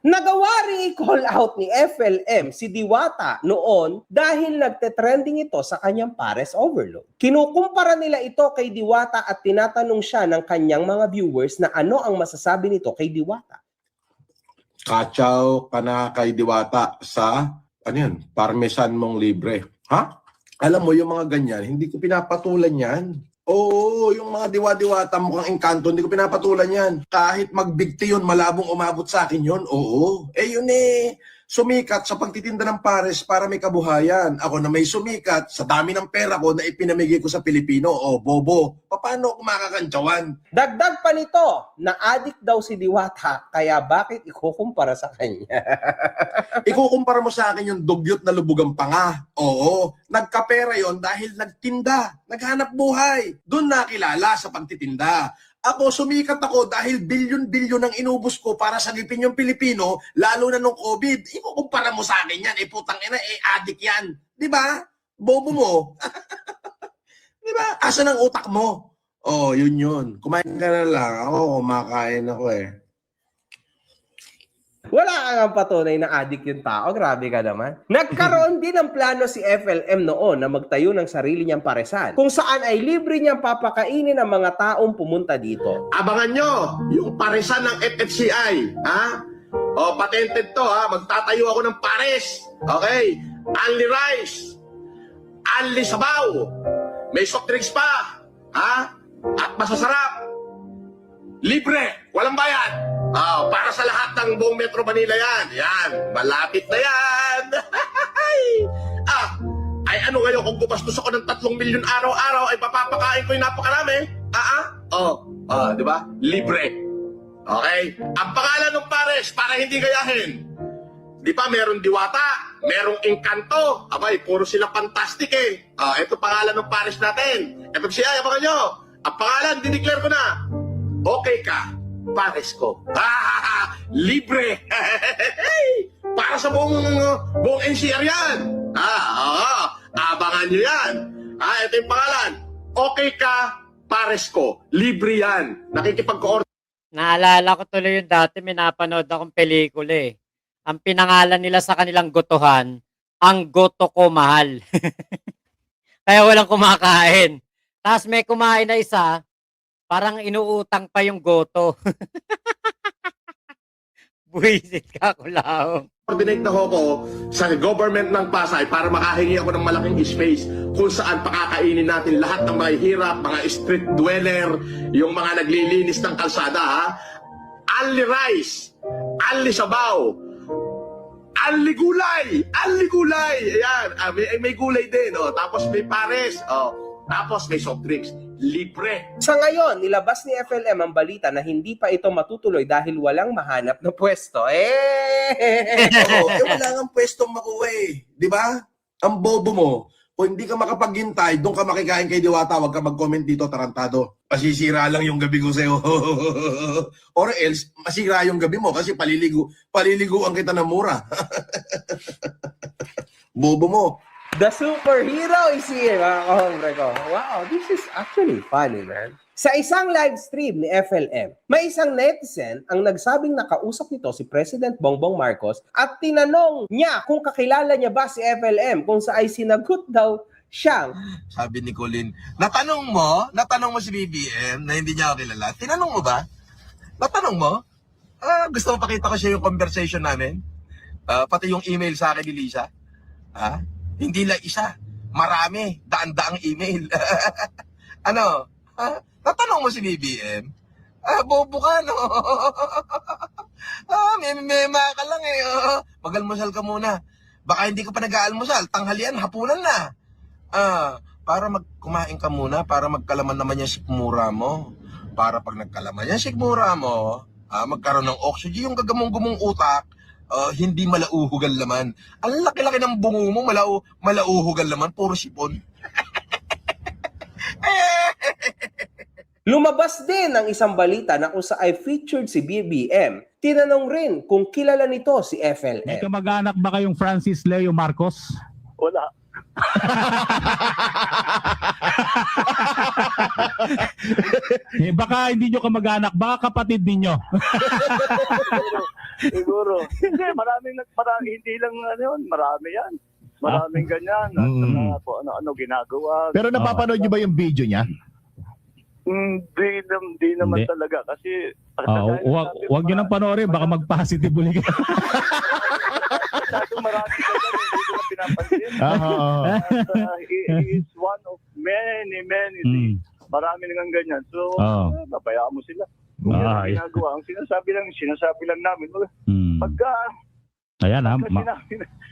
Nagawa ring i-call out ni FLM si Diwata noon dahil nagte-trending ito sa kanyang pares overload. Kinukumpara nila ito kay Diwata at tinatanong siya ng kanyang mga viewers na ano ang masasabi nito kay Diwata. Kachaw ka na kay Diwata sa, ano yan, parmesan mong libre. Ha? Alam mo, yung mga ganyan, hindi ko pinapatulan yan. Oo, yung mga diwa-diwata mukhang engkanto, hindi ko pinapatulan yan. Kahit magbigti yun, malabong umabot sa akin yun, oo. Yun sumikat sa pagtitinda ng pares para may kabuhayan. Ako na may sumikat sa dami ng pera ko na ipinamigay ko sa Pilipino, bobo. Paano ako makakantsawan? Dagdag pa nito, na addict daw si Diwata, kaya bakit ikukumpara sa kanya? Ikukumpara mo sa akin yung dugyot na lubugang panga. Oo, nagkapera yon dahil nagtinda, naghanap buhay. Doon nakilala sa pagtitinda. Ako, sumikat ako dahil bilyon-bilyon ang inubos ko para sagipin yung Pilipino, lalo na nung COVID. Ikukumpara mo sa akin yan, putang ina, addict yan. Di ba? Bobo mo. Di ba? Asan ang utak mo? Yun. Kumain ka na lang. Ako, kumakain ako Wala kang patunay na addict yung tao. Grabe ka naman. Nagkaroon din ng plano si FLM noon na magtayo ng sarili niyang paresan, kung saan ay libre niyang papakainin ang mga taong pumunta dito. Abangan nyo yung paresan ng FFCI. Ha? Patented to ha. Magtatayo ako ng pares. Okay? Only rice. Only sabaw. May soft drinks pa. Ha? At masasarap. Libre. Walang bayad. Para sa lahat ng buong Metro Manila yan. Yan. Malapit na yan. Ay ano ngayon kung gumastos ako ng 3 milyon araw-araw ay papapakain ko yung napakarami? Di ba? Libre. Okay? Ang pangalan ng pares para hindi gayahin. Di ba meron Diwata, merong Engkanto. Abay, puro sila fantastic ito pangalan ng pares natin. FFCI, abangan nyo. Ang pangalan, dineclare ko na. Okay ka, pares ko. Libre. Para sa buong NCR yan. Abangan nyo yan. Ito yung pangalan. Okay ka, pares ko. Libre yan. Nakikipag-coordinate. Naalala ko tuloy yung dati, may napanood akong pelikula Ang pinangalan nila sa kanilang gotohan, ang goto ko mahal. Kaya walang kumakain. Tapos may kumain na isa, parang inuutang pa yung goto. Buwisit ka, kulaong. Coordinate na ako sa government ng Pasay para makahingi ako ng malaking space kung saan pakakainin natin lahat ng mga hirap, mga street dweller, yung mga naglilinis ng kalsada. Only rice, only sabaw, only gulay, only gulay. Ayan, may gulay din. Tapos may pares, tapos may soft drinks. Libre. Sa ngayon, nilabas ni FLM ang balita na hindi pa ito matutuloy dahil walang mahanap na pwesto. Wala nga pwestong makuha Di ba? Ang bobo mo. Kung hindi ka makapaghintay, doon ka makikain kay Diwata, wag ka mag-comment dito, tarantado. Masisira lang yung gabi ko sa'yo. Or else, masira yung gabi mo kasi paliliguan kita ng mura. Bobo mo. The superhero is here, mga kahombre ko. Wow, this is actually funny, man. Sa isang live stream ni FLM, may isang netizen ang nagsabing nakausap nito si President Bongbong Marcos at tinanong niya kung kakilala niya ba si FLM, kung sa ay sinagot daw siyang. Sabi ni Colin, natanong mo si BBM na hindi niya ako kilala. Tinanong mo ba? Natanong mo? Gusto mo pakita ko siya yung conversation namin? Pati yung email sa akin ni Lisa? Hindi lang isa. Marami. Daan-daang email. Natanong mo si BBM? Bobo ka, no? Mema ka lang Mag-almusal ka muna. Baka hindi ka pa nag-aalmusal. Tanghalian, hapunan na. Para kumain ka muna, para magkalaman naman yung sikmura mo. Para pag nagkalaman yung sikmura mo, magkaroon ng oxygen, yung gagamong-gumong utak, hindi malauhugan laman. Ang laki-laki ng bungo mo, malauhugan laman, puro sipon. Lumabas din ang isang balita na kung saan ay featured si BBM. Tinanong rin kung kilala nito si FLM. May kamag-anak ba kayong Francis Leo Marcos? Wala. Baka hindi nyo kamag-anak, baka kapatid ninyo. Siguro. Hindi, hindi lang ano yun, marami yan. Maraming ganyan. At mga kung ano-ano ginagawa. Pero napapanood nyo ba yung video niya? Hindi naman Hindi. talaga. Kasi, Huwag nyo nang panoorin, baka mag-positive ulit. masyadong marami ganyan, hindi ko na pinapansin. Oo. He is one of many. Mm. Marami nang ganyan. So, Oo. babayaan mo sila. Kung yan ang Ay. ginagawa. Ang sinasabi lang namin, Mm. pagka Ayan ha, sinabi na,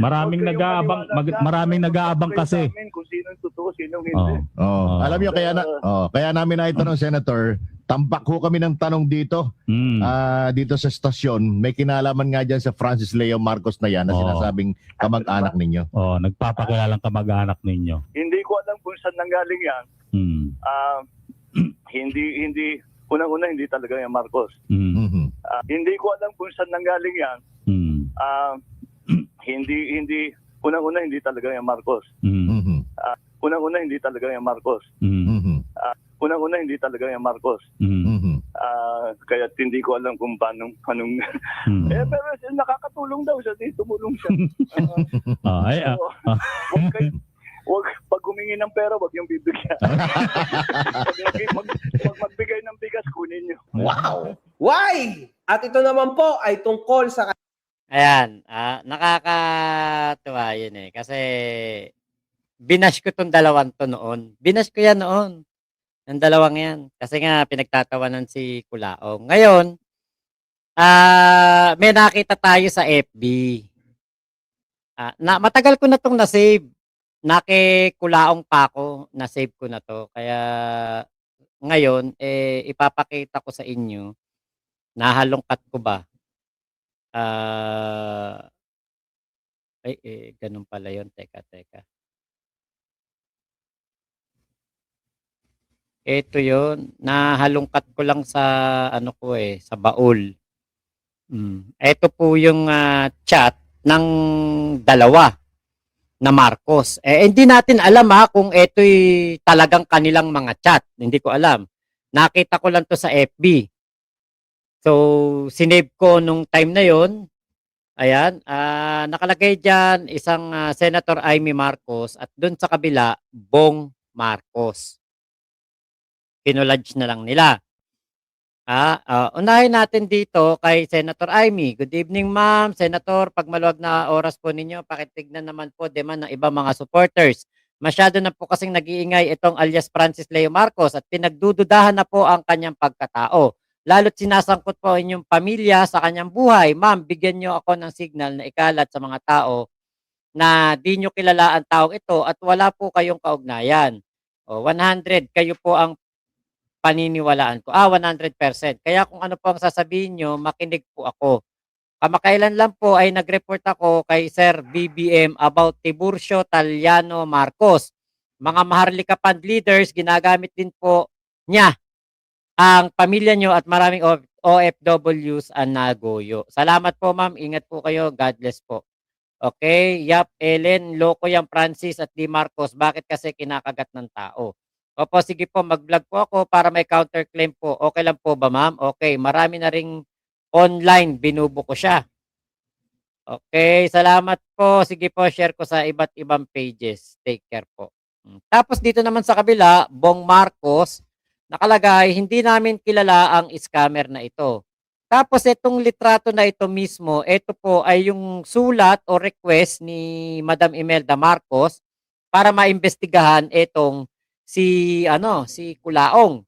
maraming huwag kayong nag-aabang, maniwala maraming dyan. nag-aabang Huwag kayo kasi. sa amin kung sinong totoo, sinong hindi. Oh. Oh, alam niyo kaya namin na itanong, Senator, tambak ho kami ng tanong dito. Mm. Dito sa stasyon, may kinalaman nga diyan sa Francis Leo Marcos na yan na Oo. sinasabing kamag-anak ninyo. Oh, nagpapakilalang kamag-anak ninyo. Hindi ko alam kung saan nanggaling yan. Mm. Hindi, unang-una hindi talaga yung Marcos. Mm. Mhm. Hindi ko alam kung saan nanggaling yan. Mm. Hindi, unang-una hindi talaga yung Marcos. Mm. Mhm. Unang-una hindi talaga yung Marcos. Mm. Mhm. Unang-una hindi talaga yung Marcos. Mm. Mhm. Kaya hindi ko alam kung anong Mm. pero nakakatulong daw siya, tumulong siya. So, wag pag humingi ng pera, wag yung bibigyan. Wag magbigay ng bigas, kunin nyo. Wow! Why? At ito naman po ay tungkol sa Ayan, nakakatuwa yun eh. Kasi binash ko tong dalawang to noon. Binash ko yan noon. Yung dalawang yan. Kasi nga pinagtatawanan si Kulaong. Ngayon, may nakita tayo sa FB. Matagal ko na tong na-save. Nakikulaong pa ako. Na-save ko na to. Kaya ngayon, ipapakita ko sa inyo. Nahalongkat ko ba? Ganun pala yun. Teka. Ito yun. Nahalongkat ko lang sa ano ko sa baul. Ito po yung chat ng dalawa na Marcos. Hindi natin alam kung ito'y talagang kanilang mga chat. Hindi ko alam. Nakita ko lang to sa FB. So, sinave ko nung time na yon. Ayan, nakalagay dyan isang Senator Amy Marcos at dun sa kabila, Bong Marcos. Kinulodge na lang nila. Unahin natin dito kay Senator Amy. Good evening, ma'am. Senator, pag maluwag na oras po ninyo, pakitignan naman po demand ng ibang mga supporters. Masyado na po kasing nag-iingay itong alias Francis Leo Marcos at pinagdududahan na po ang kanyang pagkatao. Lalo't sinasangkot po inyong pamilya sa kanyang buhay. Ma'am, bigyan nyo ako ng signal na ikalat sa mga tao na di nyo kilala ang taong ito at wala po kayong kaugnayan. 100, kayo po ang paniniwalaan ko. 100%. Kaya kung ano po ang sasabihin nyo, makinig po ako. Kamakailan lang po ay nag-report ako kay Sir BBM about Tiburcio Taliano Marcos. Mga Maharlika Fund leaders, ginagamit din po niya ang pamilya nyo at maraming OFWs ang nagoyo. Salamat po, ma'am. Ingat po kayo. God bless po. Okay. Yap, Ellen. Loko yung Francis at Di Marcos. Bakit kasi kinakagat ng tao? Opo, sige po. Mag-vlog po ako para may counterclaim po. Okay lang po ba, ma'am? Okay. Marami na ring online. Binubuko siya. Okay. Salamat po. Sige po. Share ko sa iba't ibang pages. Take care po. Tapos dito naman sa kabila, Bong Marcos, nakalagay, hindi namin kilala ang scammer na ito. Tapos itong litrato na ito mismo, ito po ay yung sulat o request ni Madam Imelda Marcos para maimbestigahan itong si Kulaong.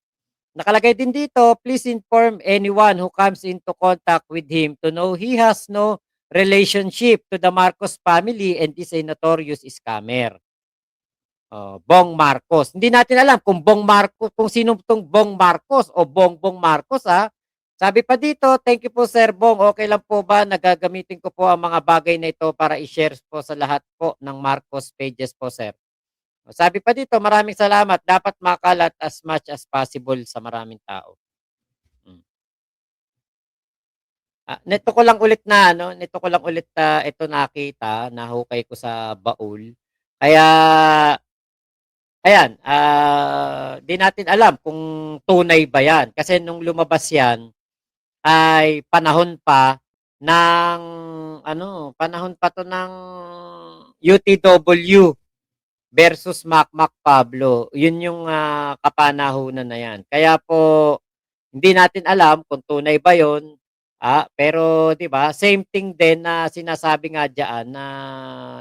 Nakalagay din dito, please inform anyone who comes into contact with him to know he has no relationship to the Marcos family and is a notorious scammer. Bong Marcos. Hindi natin alam kung Bong Marcos, kung sino tong Bong Marcos o Bongbong Marcos Sabi pa dito, thank you po Sir Bong. Okay lang po ba nagagamitin ko po ang mga bagay na ito para i-share po sa lahat po ng Marcos pages po, sir. Sabi pa dito, maraming salamat. Dapat makalat as much as possible sa maraming tao. Nito ko lang ulit ito nakita, nahukay ko sa baul. Kaya, ayan, di natin alam kung tunay ba yan. Kasi nung lumabas yan, ay panahon pa ng, panahon pa to ng UTW versus Macmac Pablo. Yun yung kapanahunan na yan. Kaya po, hindi natin alam kung tunay ba yun. Pero 'di ba, same thing din na sinasabi nga diyan na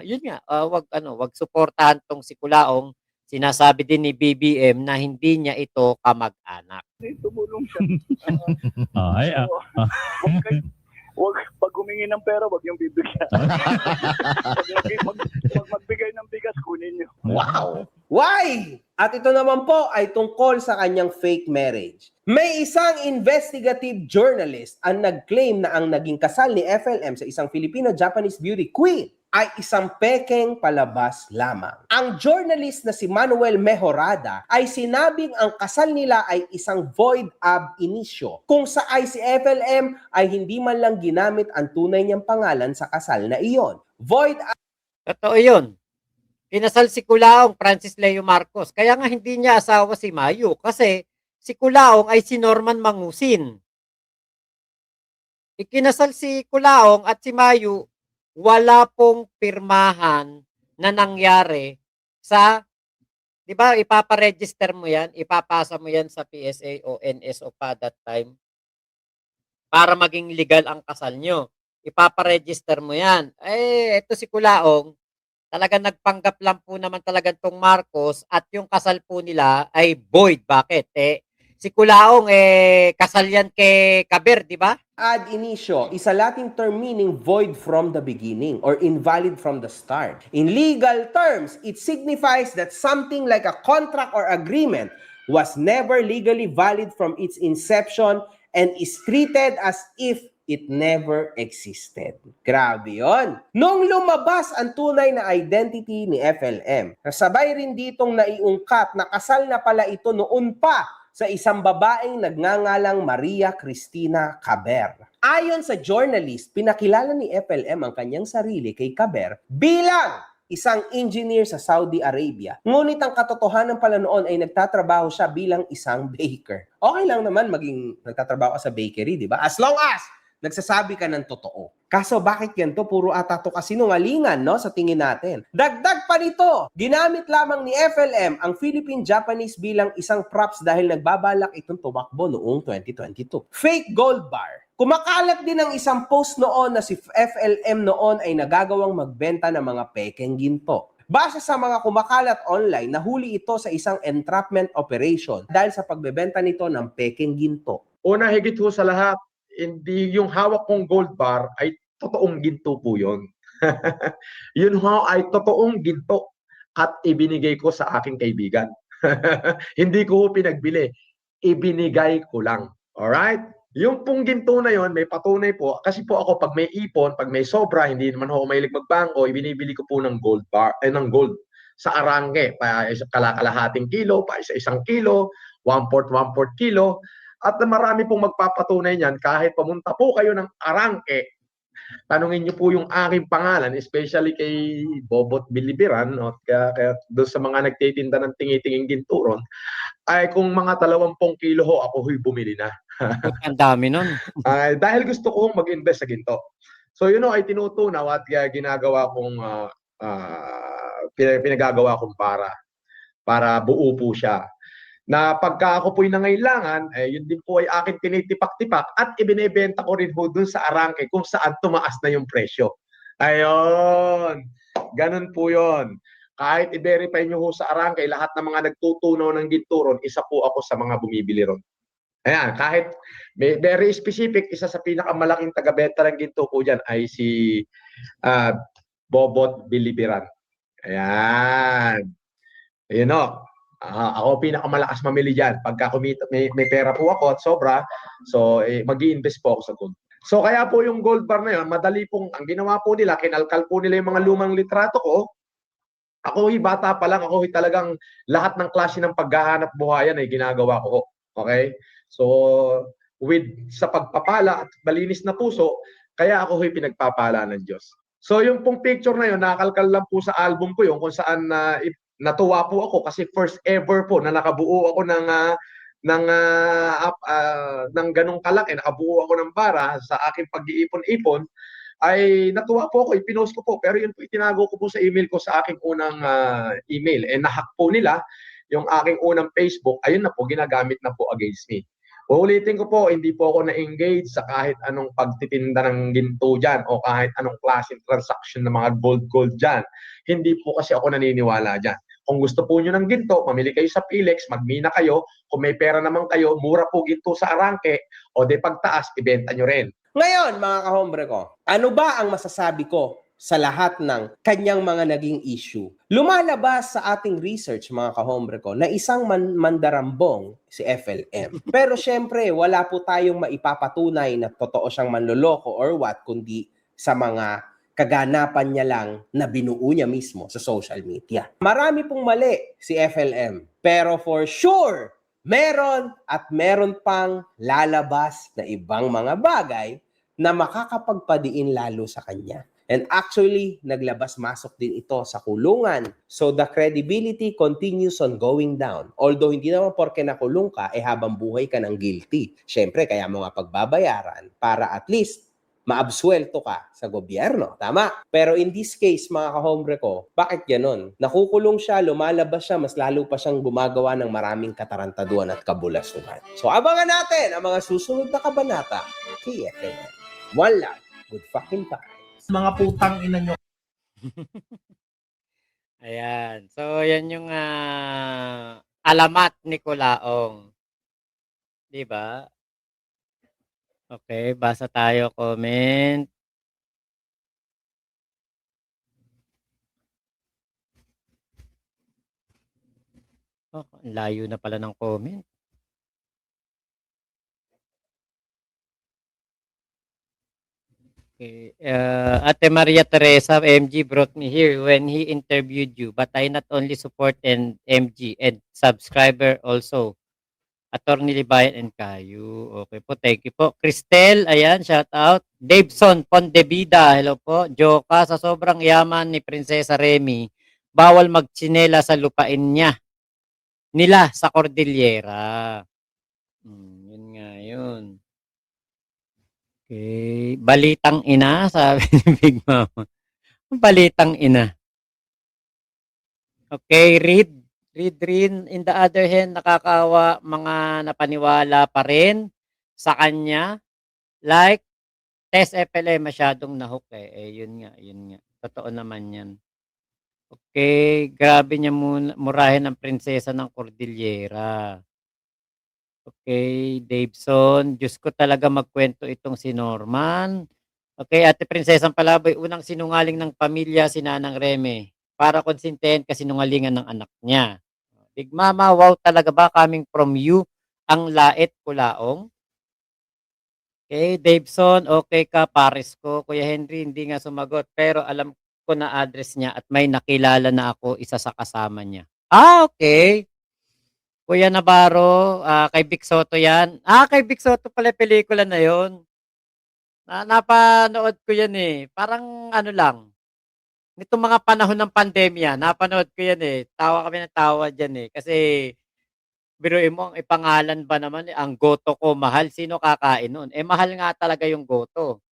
yun nga, wag suportahan tong si Kulaong. Sinasabi din ni BBM na hindi niya ito kamag-anak. Tumulong siya. Ay, Huwag kayo, pag humingi ng pera, wag yung bibigyan. Wag magbigay ng bigas, kunin nyo. Wow! Why? At ito naman po ay tungkol sa kanyang fake marriage. May isang investigative journalist ang nag-claim na ang naging kasal ni FLM sa isang Filipino-Japanese beauty queen ay isang pekeng palabas lamang. Ang journalist na si Manuel Mejorada ay sinabing ang kasal nila ay isang void ab initio, kung saan si FLM ay hindi man lang ginamit ang tunay niyang pangalan sa kasal na iyon. Void ab Totoo yun. Kinasal si Kulaong Francis Leo Marcos. Kaya nga hindi niya asawa si Mayu kasi si Kulaong ay si Norman Mangusin. Ikinasal si Kulaong at si Mayu, wala pong pirmahan na nangyari sa, di ba, ipaparegister mo yan, ipapasa mo yan sa PSA o NSO pa that time para maging legal ang kasal nyo. Ipaparegister mo yan. Ito si Kulaong, talagang nagpanggap lang po naman talaga tong Marcos at yung kasal po nila ay void. Bakit? Si Kulaong, kasal yan kay Kaber, di ba? ad initio is a Latin term meaning void from the beginning or invalid from the start. In legal terms, it signifies that something like a contract or agreement was never legally valid from its inception and is treated as if it never existed. Grabe yun. Nung lumabas ang tunay na identity ni FLM, sabay rin ditong naiungkat na kasal na pala ito noon pa sa isang babaeng nagngangalang Maria Cristina Caber. Ayon sa journalist, pinakilala ni FLM ang kanyang sarili kay Caber bilang isang engineer sa Saudi Arabia. Ngunit ang katotohanan pala noon ay nagtatrabaho siya bilang isang baker. Okay lang naman maging nagtatrabaho ka sa bakery, di ba? As long as nagsasabi ka ng totoo. Kaso bakit ganito? Puro ata to kasinungalingan, no? Sa tingin natin. Dagdag pa nito, ginamit lamang ni FLM ang Philippine-Japanese bilang isang props dahil nagbabalak itong tumakbo noong 2022. Fake gold bar. Kumakalat din ang isang post noon na si FLM noon ay nagagawang magbenta ng mga pekeng ginto. Base sa mga kumakalat online, nahuli ito sa isang entrapment operation dahil sa pagbebenta nito ng pekeng ginto. Una, higit ho sa lahat, hindi yung hawak kong gold bar ay totoong ginto po yun. Yun ho ay totoong ginto at ibinigay ko sa aking kaibigan. Hindi ko pinagbili, ibinigay ko lang. Alright? Yung pong ginto na yon may patunay po. Kasi po ako pag may ipon, pag may sobra, hindi naman ako mahilig magbangko, ibinibili ko po ng gold bar, ng gold sa arangke. Pa kalakalahating kilo, pa isang kilo, 1/4 kilo. At marami pong magpapatunay niyan kahit pumunta po kayo ng arangke, tanungin niyo po yung aking pangalan, especially kay Bobot Bilibiran, no? Kaya doon sa mga nagtitinda ng tingi-tinging ginturon, ay kung mga 20 kilo ho, ako huy bumili na. Ang dami nun. Dahil gusto kong mag-invest sa ginto. So yun ay tinutunaw at ginagawa kong pinagagawa kong para buo po siya. Na pagka ako po'y nangailangan, yun din po ay akin tinitipak-tipak at ibinebenta ko rin po dun sa arangke kung saan tumaas na yung presyo. Ayun, ganun po yun. Kahit i-verify nyo ho sa arangke, lahat ng mga nagtutunaw ng ginturon, isa po ako sa mga bumibili ron. Ayan, kahit very specific, isa sa pinakamalaking taga-benta ng ginto po dyan ay si Bobot Bilibiran. Ayan. Ayun o. Ako pinakamalakas mamili dyan. Pagka may pera po ako at sobra, so mag-i-invest po ako sa gold. So kaya po yung gold bar na yun, madali pong, ang ginawa po nila, kinalkal po nila yung mga lumang litrato ko. Ako bata pa lang, ako talagang lahat ng klase ng paghahanap buhayan ay ginagawa ko. Okay? So sa pagpapala at malinis na puso, kaya ako pinagpapala ng Diyos. So yung pong picture na yun, nakalkal lang po sa album ko yun kung saan natuwa po ako kasi first ever po na nakabuo ako ng ganong kalaki, nakabuo ako ng bara sa aking pag-iipon-ipon, ay natuwa po ako, ipinost ko po. Pero yun po, itinago ko po sa email ko sa aking unang email. Nahack po nila yung aking unang Facebook. Ayun na po, ginagamit na po against me. Uulitin ko po, hindi po ako na-engage sa kahit anong pagtitinda ng ginto dyan o kahit anong klaseng transaction ng mga gold dyan. Hindi po kasi ako naniniwala dyan. Kung gusto po nyo ng ginto, mamili kayo sa Pilex, magmina kayo. Kung may pera naman kayo, mura po ginto sa arangke, o de pagtaas, ibenta nyo rin. Ngayon, mga kahombre ko, ano ba ang masasabi ko sa lahat ng kanyang mga naging issue? Lumalabas sa ating research, mga kahombre ko, na isang mandarambong si FLM. Pero syempre, wala po tayong maipapatunay na totoo siyang manloloko or what, kundi sa mga kaganapan niya lang na binuo niya mismo sa social media. Marami pong mali si FLM. Pero for sure, meron at meron pang lalabas na ibang mga bagay na makakapagpadiin lalo sa kanya. And actually, naglabas-masok din ito sa kulungan. So the credibility continues on going down. Although hindi naman porke nakulong ka, habang buhay ka ng guilty. Siyempre, kaya mo nga pagbabayaran para at least maabsuelto ka sa gobyerno. Tama? Pero in this case, mga kahombre ko, bakit ganon? Nakukulong siya, lumalabas siya, mas lalo pa siyang gumagawa ng maraming katarantaduan at kabulasuhan. So abangan natin ang mga susunod na kabanata kay FLM. One love. Good fucking time. Mga putang ina nyo. Ayan. So, yan yung alamat ni Kulaong. Di ba? Okay, basa tayo comment. Oh, ang layo na pala ng comment. Okay. Ate Maria Teresa, MG brought me here when he interviewed you, but I not only support and MG and subscriber also. Attorney Libayan and Cayu. Okay po, thank you po. Cristel, ayan, shout out. Daveson Pondevida, hello po. Joka, sa sobrang yaman ni Prinsesa Remy, bawal magtsinela sa lupain niya. Nila sa Cordillera. Yun nga yun. Okay. Balitang ina, sabi ni Big Mama. Balitang ina. Okay, read rin. In the other hand, nakakawa mga napaniwala pa rin sa kanya. Like, Tess FLM, masyadong nahook yun nga. Totoo naman yan. Okay, grabe niya murahin ang prinsesa ng Cordillera. Okay, Daveson, Diyos ko talaga magkwento itong si Norman. Okay, Ate Prinsesang Palaboy, unang sinungaling ng pamilya si Nanang Reme para konsintihin kasinungalingan ng anak niya. Big Mama, wow talaga ba coming from you ang lait Kulaong? Okay, Daveson, okay ka, pares ko. Kuya Henry, hindi nga sumagot, pero alam ko na address niya at may nakilala na ako, isa sa kasama niya. Okay. Kuya Navarro, kay Vic Soto yan. Kay Vic Soto pala pelikula na yon. Napanood ko yan eh. Parang ano lang. Nitong mga panahon ng pandemya, napanood ko yan eh. Tawa kami ng tawa dyan eh. Kasi, biruin mo, ang ipangalan ba naman ang goto ko mahal? Sino kakain nun? Mahal nga talaga yung goto.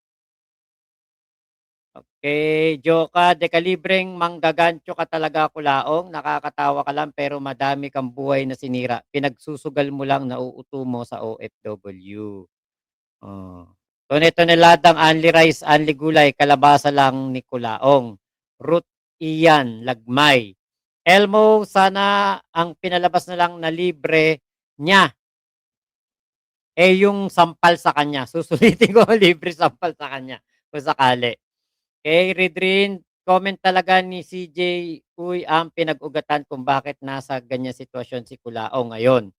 Okay, Joka, dekalibreng manggagancho ka talaga Kulaong. Nakakatawa ka lang pero madami kang buhay na sinira. Pinagsusugal mo lang, nauuto mo sa OFW. Toneladang only rice, only gulay, kalabasa lang ni Kulaong. Ruth Ian, Lagmay. Elmo, sana ang pinalabas na lang na libre niya. Yung sampal sa kanya. Susulitin ko libre sampal sa kanya. Kung sakali. Okay, Ridrin, comment talaga ni CJ, uy, ang pinag-ugatan kung bakit nasa ganyan sitwasyon si Kulaong ngayon.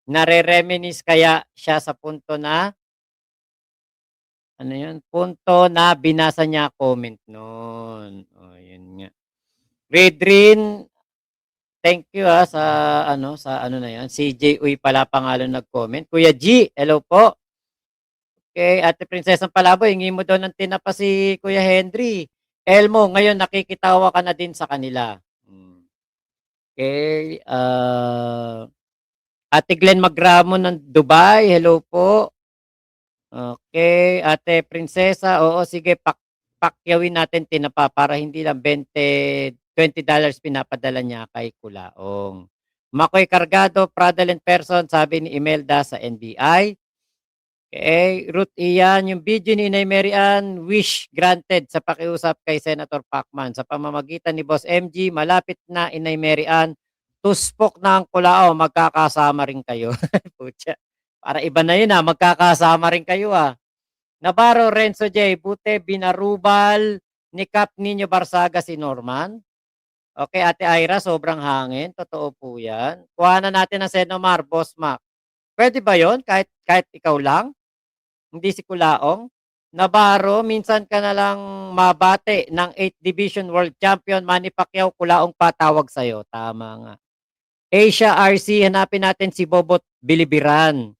Nare-reminis kaya siya sa punto na, punto na binasa niya comment noon. Yun nga. Ridrin, thank you sa na yan. CJ, uy, pala pangalan nag-comment. Kuya G, hello po. Okay, Ate Prinsesang Palaboy, hingi mo daw ng tinapa si Kuya Henry. Elmo, ngayon nakikitawa ka na din sa kanila. Okay. Ate Glenn Magramo ng Dubai, hello po. Okay. Ate Prinsesa, oo, sige, pakyawin natin tinapa para hindi lang $20 pinapadala niya kay Kulaong. Makoy Cargado, fraudulent person, sabi ni Imelda sa NBI. Okay, Ruth Ian, yung video ni Inay Mary Ann, wish granted sa pakiusap kay Senator Pacman. Sa pamamagitan ni Boss MG, malapit na Inay Mary Ann, tuspok na ang Kulao, magkakasama rin kayo. Pucha, para iba na yun magkakasama rin kayo Navarro, Renzo J, Bute, Binarubal, ni Cap Nino Barsaga si Norman. Okay, Ate Ira, sobrang hangin. Totoo po yan. Kuha na natin ang Senomar, Boss Mac. Pwede ba yon kahit ikaw lang? Hindi si Kulaong? Navarro, minsan ka na lang mabate ng 8th Division World Champion Manny Pacquiao, Kulaong patawag sa'yo. Tama nga. Asia RC, hanapin natin si Bobot Bilibiran.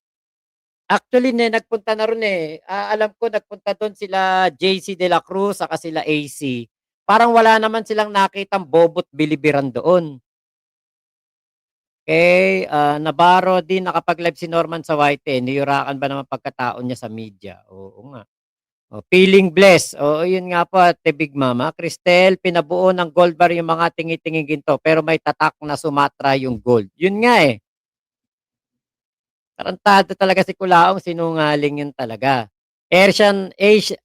Actually, nagpunta na ron alam ko, nagpunta doon sila JC De La Cruz, saka sila AC. Parang wala naman silang nakitang Bobot Bilibiran doon. Okay, Navarro din nakapag-live si Norman sa YT. Niyurakan ba naman pagkataon niya sa media? Oo nga. Feeling blessed. Oo, yun nga po, Ate Big Mama. Cristel, pinabuo ng gold bar yung mga tingi-tingi ginto, pero may tatak na Sumatra yung gold. Yun nga Tarantado talaga si Kulaong, sinungaling yun talaga. RCRC.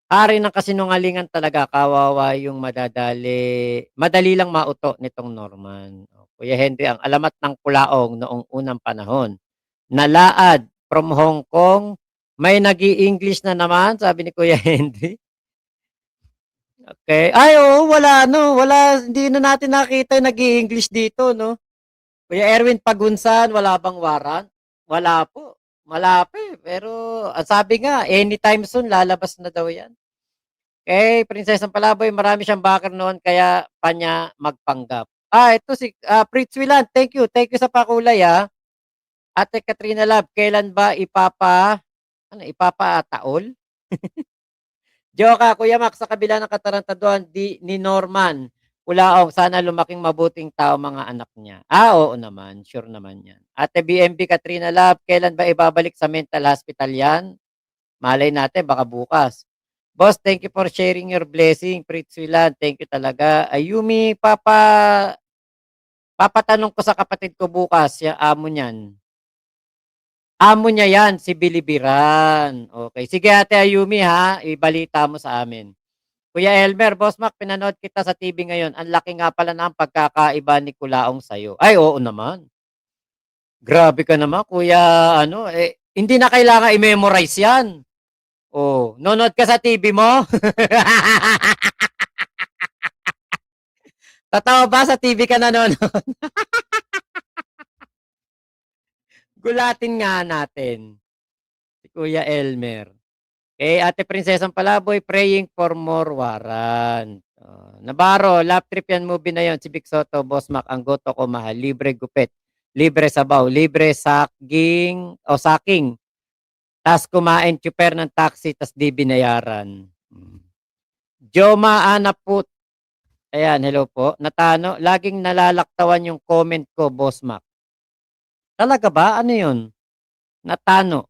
Hari ng kasinungalingan talaga, kawawa yung madali lang mauto nitong Norman. Kuya Henry, ang alamat ng Kulaong noong unang panahon. Nalaad from Hong Kong, may nag-i-English na naman, sabi ni Kuya Henry. Okay. Ay, oo, wala, hindi na natin nakita yung nag-i-English dito, no? Kuya Erwin Pagunsan, wala bang warrant? Wala po. Malapit. Pero sabi nga, anytime soon, lalabas na daw yan. Okay, Prinsesang Palaboy, marami siyang backer noon, kaya pa niya magpanggap. Ito si Pritz Wilan, thank you. Thank you sa pakulay, Ate Katrina Love, kailan ba ipapataol? Joka, Kuya Max, sa kabila ng katarantaduhan ni Norman, Kulaong, sana lumaking mabuting tao mga anak niya. Oo naman, sure naman yan. Ate BMB Katrina Love, kailan ba ibabalik sa mental hospital yan? Malay natin, baka bukas. Boss, thank you for sharing your blessing. Pritz Wilan, thank you talaga. Ayumi, papatanong ko sa kapatid ko bukas, yung amo niyan. Amo niya yan, si Bilibiran. Okay, sige Ate Ayumi ibalita mo sa amin. Kuya Elmer, Boss Mac, pinanood kita sa TV ngayon. Ang laki nga pala ng pagkakaiba ni Kulaong sa'yo. Ay, oo naman. Grabe ka naman, Kuya, hindi na kailangan i-memorize yan. Nonood ka sa TV mo? Totoo ba sa TV ka nanonood? Gulatin nga natin. Si Kuya Elmer. Ate Prinsesang Palaboy, praying for more warrant. Navarro, lap trip yan movie na yon. Si Vic Soto, Boss Mac, ang goto ko mahal. Libre gupit, libre sabaw, libre saking. Tas kumain, chuper ng taxi, tas di binayaran. Joma Anaput. Ayan, hello po. Natano, laging nalalaktawan yung comment ko, Boss Mac. Talaga ba? Ano yun? Natano.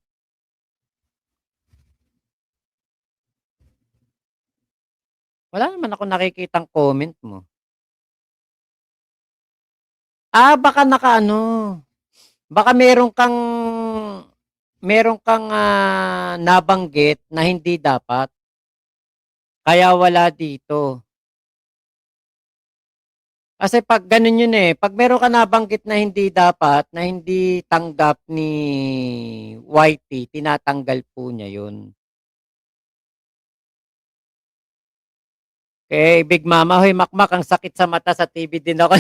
Wala naman ako nakikitang comment mo. Baka baka meron kang nabanggit na hindi dapat. Kaya wala dito. Kasi pag ganun yun pag meron ka nabanggit na hindi dapat, na hindi tanggap ni YT, tinatanggal po niya yun. Okay, Big Mama, hoy Makmak, ang sakit sa mata, sa TV din ako.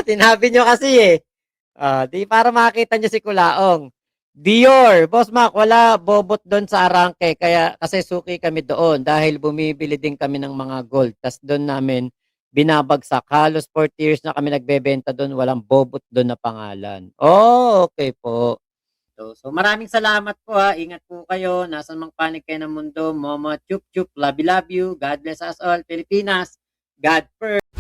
Tinabi nyo kasi di para makita nyo si Kulaong. Dior, Boss Mac, wala bobot doon sa Arangke, kasi suki kami doon dahil bumibili din kami ng mga gold. Tas doon namin binabagsak. Halos 40 years na kami nagbebenta doon, walang bobot doon na pangalan. Okay po. So maraming salamat po ha. Ingat po kayo. Nasaan mang panig kayo ng mundo. Momo chup chup. Love you, love you. God bless us all. Pilipinas. God first.